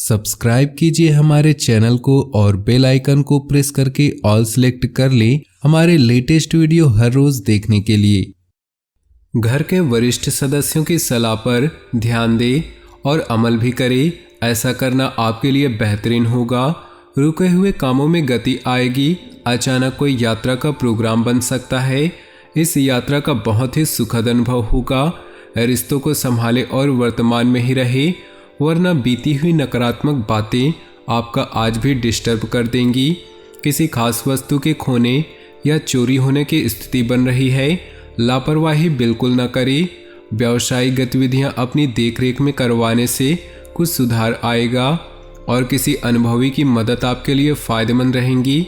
Subscribe कीजिए हमारे channel को और बेल आइकन को प्रेस करके ऑल सेलेक्ट कर लें हमारे लेटेस्ट वीडियो हर रोज देखने के लिए। घर के वरिष्ठ सदस्यों की सलाह पर ध्यान दें और अमल भी करें। ऐसा करना आपके लिए बेहतरीन होगा। रुके हुए कामों में गति आएगी। अचानक कोई यात्रा का प्रोग्राम बन सकता है। इस यात्रा का बहुत ही सुखद अनुभव होगा। रिश्तों को संभाले और वर्तमान में ही रहे, वरना बीती हुई नकारात्मक बातें आपका आज भी डिस्टर्ब कर देंगी। किसी खास वस्तु के खोने या चोरी होने की स्थिति बन रही है। लापरवाही बिल्कुल न करें। व्यावसायिक गतिविधियां अपनी देखरेख में करवाने से कुछ सुधार आएगा और किसी अनुभवी की मदद आपके लिए फायदेमंद रहेंगी।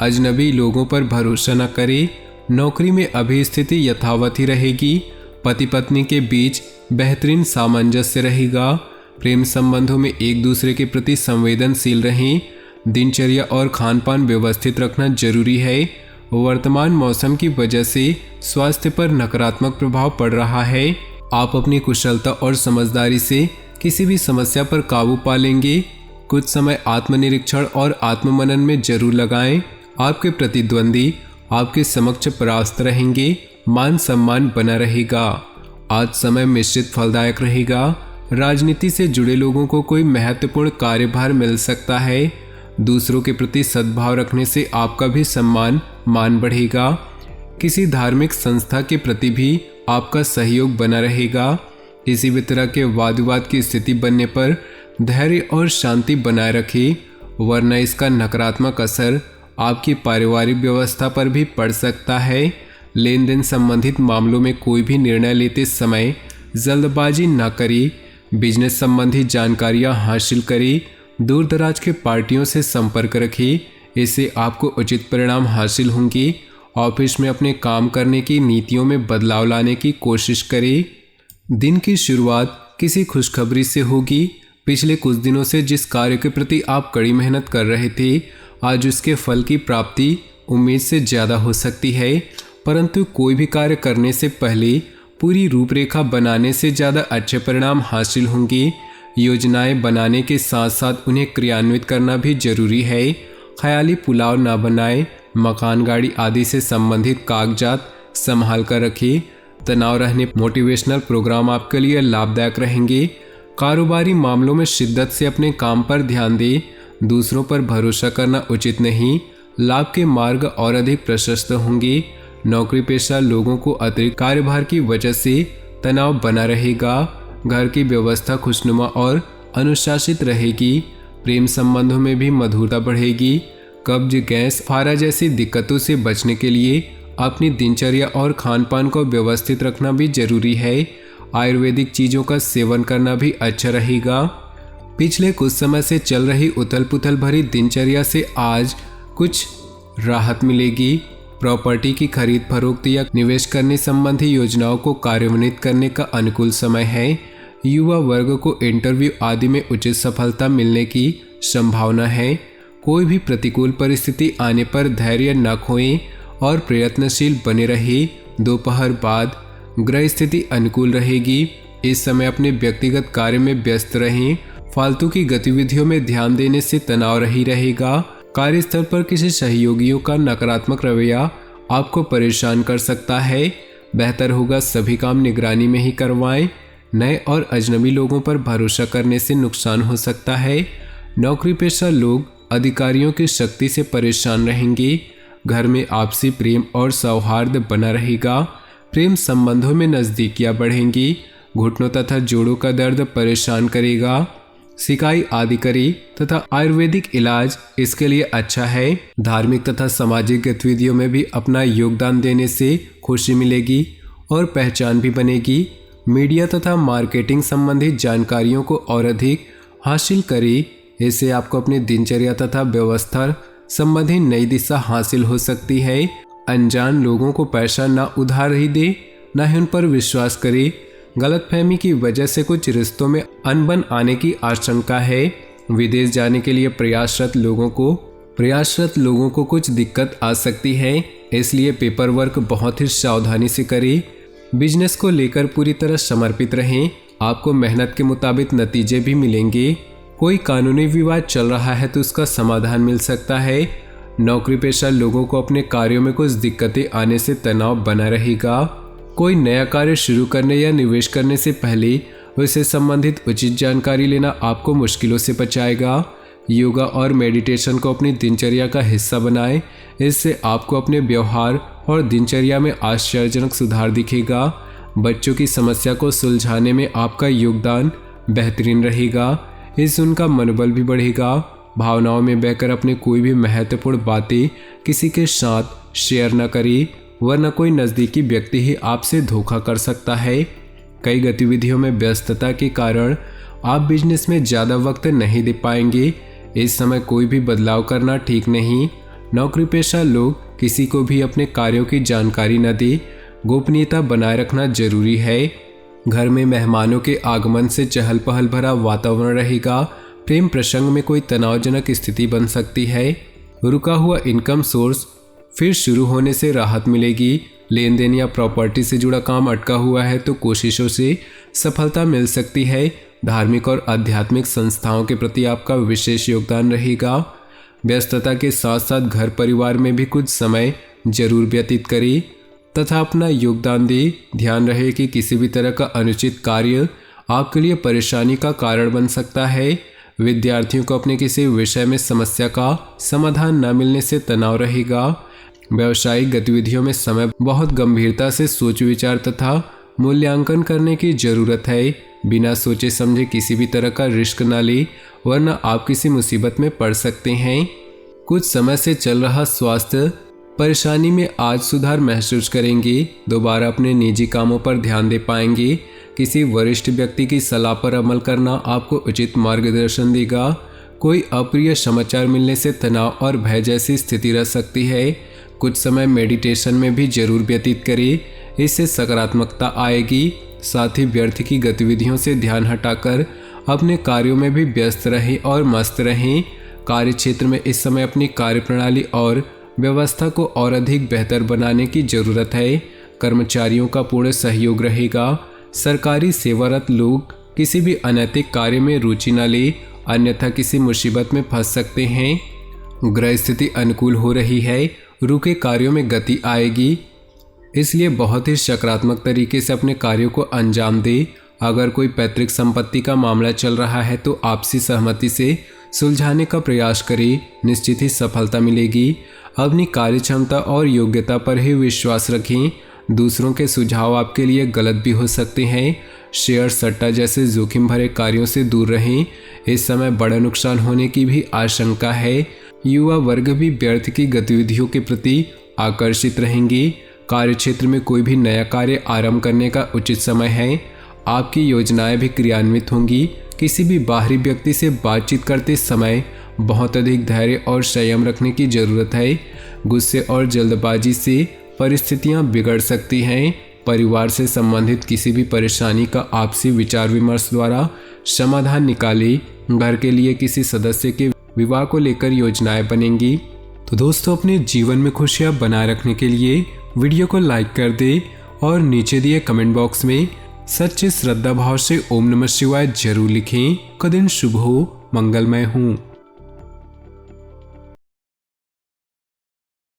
अजनबी लोगों पर भरोसा न करें। नौकरी में अभी स्थिति यथावत ही रहेगी। पति पत्नी के बीच बेहतरीन सामंजस्य रहेगा। प्रेम संबंधों में एक दूसरे के प्रति संवेदनशील रहें। दिनचर्या और खान पान व्यवस्थित रखना जरूरी है। वर्तमान मौसम की वजह से स्वास्थ्य पर नकारात्मक प्रभाव पड़ रहा है। आप अपनी कुशलता और समझदारी से किसी भी समस्या पर काबू पा लेंगे। कुछ समय आत्मनिरीक्षण और आत्ममनन में जरूर लगाएं। आपके प्रतिद्वंदी आपके समक्ष परास्त रहेंगे। मान सम्मान बना रहेगा। आज समय मिश्रित फलदायक रहेगा। राजनीति से जुड़े लोगों को कोई महत्वपूर्ण कार्यभार मिल सकता है। दूसरों के प्रति सद्भाव रखने से आपका भी सम्मान मान बढ़ेगा। किसी धार्मिक संस्था के प्रति भी आपका सहयोग बना रहेगा। किसी भी तरह के वाद विवाद की स्थिति बनने पर धैर्य और शांति बनाए रखें, वरना इसका नकारात्मक असर आपकी पारिवारिक व्यवस्था पर भी पड़ सकता है। लेन देन संबंधित मामलों में कोई भी निर्णय लेते समय जल्दबाजी न करें। बिजनेस संबंधी जानकारियां हासिल करें। दूर दराज के पार्टियों से संपर्क रखें, इससे आपको उचित परिणाम हासिल होंगे। ऑफिस में अपने काम करने की नीतियों में बदलाव लाने की कोशिश करें। दिन की शुरुआत किसी खुशखबरी से होगी। पिछले कुछ दिनों से जिस कार्य के प्रति आप कड़ी मेहनत कर रहे थे, आज उसके फल की प्राप्ति उम्मीद से ज़्यादा हो सकती है। परंतु कोई भी कार्य करने से पहले पूरी रूपरेखा बनाने से ज़्यादा अच्छे परिणाम हासिल होंगे। योजनाएं बनाने के साथ साथ उन्हें क्रियान्वित करना भी जरूरी है। ख्याली पुलाव ना बनाएं। मकान, गाड़ी आदि से संबंधित कागजात संभाल कर रखें। तनाव रहने मोटिवेशनल प्रोग्राम आपके लिए लाभदायक रहेंगे। कारोबारी मामलों में शिद्दत से अपने काम पर ध्यान दें। दूसरों पर भरोसा करना उचित नहीं। लाभ के मार्ग और अधिक प्रशस्त होंगे। नौकरी पेशा लोगों को अतिरिक्त कार्यभार की वजह से तनाव बना रहेगा। घर की व्यवस्था खुशनुमा और अनुशासित रहेगी। प्रेम संबंधों में भी मधुरता बढ़ेगी। कब्ज, गैस, फारा जैसी दिक्कतों से बचने के लिए अपनी दिनचर्या और खान पान को व्यवस्थित रखना भी जरूरी है। आयुर्वेदिक चीज़ों का सेवन करना भी अच्छा रहेगा। पिछले कुछ समय से चल रही उथल पुथल भरी दिनचर्या से आज कुछ राहत मिलेगी। प्रॉपर्टी की खरीद फरोख्त या निवेश करने संबंधी योजनाओं को कार्यान्वित करने का अनुकूल समय है। युवा वर्ग को इंटरव्यू आदि में उचित सफलता मिलने की संभावना है। कोई भी प्रतिकूल परिस्थिति आने पर धैर्य न खोएं और प्रयत्नशील बने रहे। दोपहर बाद ग्रह स्थिति अनुकूल रहेगी। इस समय अपने व्यक्तिगत कार्य में व्यस्त रहें। फालतू की गतिविधियों में ध्यान देने से तनाव ही रहेगा। कार्यस्थल पर किसी सहयोगियों का नकारात्मक रवैया आपको परेशान कर सकता है। बेहतर होगा सभी काम निगरानी में ही करवाएं। नए और अजनबी लोगों पर भरोसा करने से नुकसान हो सकता है। नौकरी पेशा लोग अधिकारियों की शक्ति से परेशान रहेंगे। घर में आपसी प्रेम और सौहार्द बना रहेगा। प्रेम संबंधों में नज़दीकियां बढ़ेंगी। घुटनों तथा जोड़ों का दर्द परेशान करेगा। सिकाई आदि करें तथा आयुर्वेदिक इलाज इसके लिए अच्छा है। धार्मिक तथा सामाजिक गतिविधियों में भी अपना योगदान देने से खुशी मिलेगी और पहचान भी बनेगी। मीडिया तथा मार्केटिंग संबंधित जानकारियों को और अधिक हासिल करें। इससे आपको अपनी दिनचर्या तथा व्यवस्था संबंधी नई दिशा हासिल हो सकती है। अनजान लोगों को पैसा न उधार ही दे, न ही उन पर विश्वास करें। गलतफहमी की वजह से कुछ रिश्तों में अनबन आने की आशंका है। विदेश जाने के लिए प्रयासरत लोगों को कुछ दिक्कत आ सकती है, इसलिए पेपर वर्क बहुत ही सावधानी से करें। बिजनेस को लेकर पूरी तरह समर्पित रहें। आपको मेहनत के मुताबिक नतीजे भी मिलेंगे। कोई कानूनी विवाद चल रहा है तो उसका समाधान मिल सकता है। नौकरी पेशा लोगों को अपने कार्यों में कुछ दिक्कतें आने से तनाव बना रहेगा। कोई नया कार्य शुरू करने या निवेश करने से पहले उससे संबंधित उचित जानकारी लेना आपको मुश्किलों से बचाएगा। योगा और मेडिटेशन को अपनी दिनचर्या का हिस्सा बनाएं। इससे आपको अपने व्यवहार और दिनचर्या में आश्चर्यजनक सुधार दिखेगा। बच्चों की समस्या को सुलझाने में आपका योगदान बेहतरीन रहेगा। इससे उनका मनोबल भी बढ़ेगा। भावनाओं में बहकर अपने कोई भी महत्वपूर्ण बातें किसी के साथ शेयर न करें, वरना कोई नज़दीकी व्यक्ति ही आपसे धोखा कर सकता है। कई गतिविधियों में व्यस्तता के कारण आप बिजनेस में ज़्यादा वक्त नहीं दे पाएंगे। इस समय कोई भी बदलाव करना ठीक नहीं। नौकरी पेशा लोग किसी को भी अपने कार्यों की जानकारी न दें। गोपनीयता बनाए रखना जरूरी है। घर में मेहमानों के आगमन से चहल पहल भरा वातावरण रहेगा। प्रेम प्रसंग में कोई तनावजनक स्थिति बन सकती है। रुका हुआ इनकम सोर्स फिर शुरू होने से राहत मिलेगी। लेन देन या प्रॉपर्टी से जुड़ा काम अटका हुआ है तो कोशिशों से सफलता मिल सकती है। धार्मिक और आध्यात्मिक संस्थाओं के प्रति आपका विशेष योगदान रहेगा। व्यस्तता के साथ साथ घर परिवार में भी कुछ समय जरूर व्यतीत करें तथा अपना योगदान दें। ध्यान रहे कि किसी भी तरह का अनुचित कार्य आपके लिए परेशानी का कारण बन सकता है। विद्यार्थियों को अपने किसी विषय में समस्या का समाधान न मिलने से तनाव रहेगा। व्यावसायिक गतिविधियों में समय बहुत गंभीरता से सोच विचार तथा मूल्यांकन करने की जरूरत है। बिना सोचे समझे किसी भी तरह का रिस्क न ले, वरना आप किसी मुसीबत में पड़ सकते हैं। कुछ समय से चल रहा स्वास्थ्य परेशानी में आज सुधार महसूस करेंगे। दोबारा अपने निजी कामों पर ध्यान दे पाएंगे। किसी वरिष्ठ व्यक्ति की सलाह पर अमल करना आपको उचित मार्गदर्शन देगा। कोई अप्रिय समाचार मिलने से तनाव और भय जैसी स्थिति रह सकती है। कुछ समय मेडिटेशन में भी जरूर व्यतीत करें, इससे सकारात्मकता आएगी। साथ ही व्यर्थ की गतिविधियों से ध्यान हटाकर अपने कार्यों में भी व्यस्त रहें और मस्त रहें। कार्य क्षेत्र में इस समय अपनी कार्यप्रणाली और व्यवस्था को और अधिक बेहतर बनाने की जरूरत है। कर्मचारियों का पूर्ण सहयोग रहेगा। सरकारी सेवारत लोग किसी भी अनैतिक कार्य में रुचि न ले, अन्यथा किसी मुसीबत में फंस सकते हैं। ग्रह स्थिति अनुकूल हो रही है। रुके कार्यों में गति आएगी, इसलिए बहुत ही सकारात्मक तरीके से अपने कार्यों को अंजाम दे। अगर कोई पैतृक संपत्ति का मामला चल रहा है तो आपसी सहमति से सुलझाने का प्रयास करें, निश्चित ही सफलता मिलेगी। अपनी कार्य क्षमता और योग्यता पर ही विश्वास रखें। दूसरों के सुझाव आपके लिए गलत भी हो सकते हैं। शेयर सट्टा जैसे जोखिम भरे कार्यों से दूर रहें। इस समय बड़ा नुकसान होने की भी आशंका है। युवा वर्ग भी व्यर्थ की गतिविधियों के प्रति आकर्षित रहेंगे। कार्यक्षेत्र में कोई भी नया कार्य आरंभ करने का उचित समय है। आपकी योजनाएं भी क्रियान्वित होंगी। किसी भी बाहरी व्यक्ति से बातचीत करते समय बहुत अधिक धैर्य और संयम रखने की जरूरत है। गुस्से और जल्दबाजी से परिस्थितियां बिगड़ सकती हैं। परिवार से संबंधित किसी भी परेशानी का आपसी विचार विमर्श द्वारा समाधान निकालें। घर के लिए किसी सदस्य के विवाह को लेकर योजनाएं बनेंगी। तो दोस्तों, अपने जीवन में खुशियां बनाए रखने के लिए वीडियो को लाइक कर दें और नीचे दिए कमेंट बॉक्स में सच्चे श्रद्धा भाव से ओम नमः शिवाय जरूर लिखें। का दिन शुभ हो, मंगलमय हो।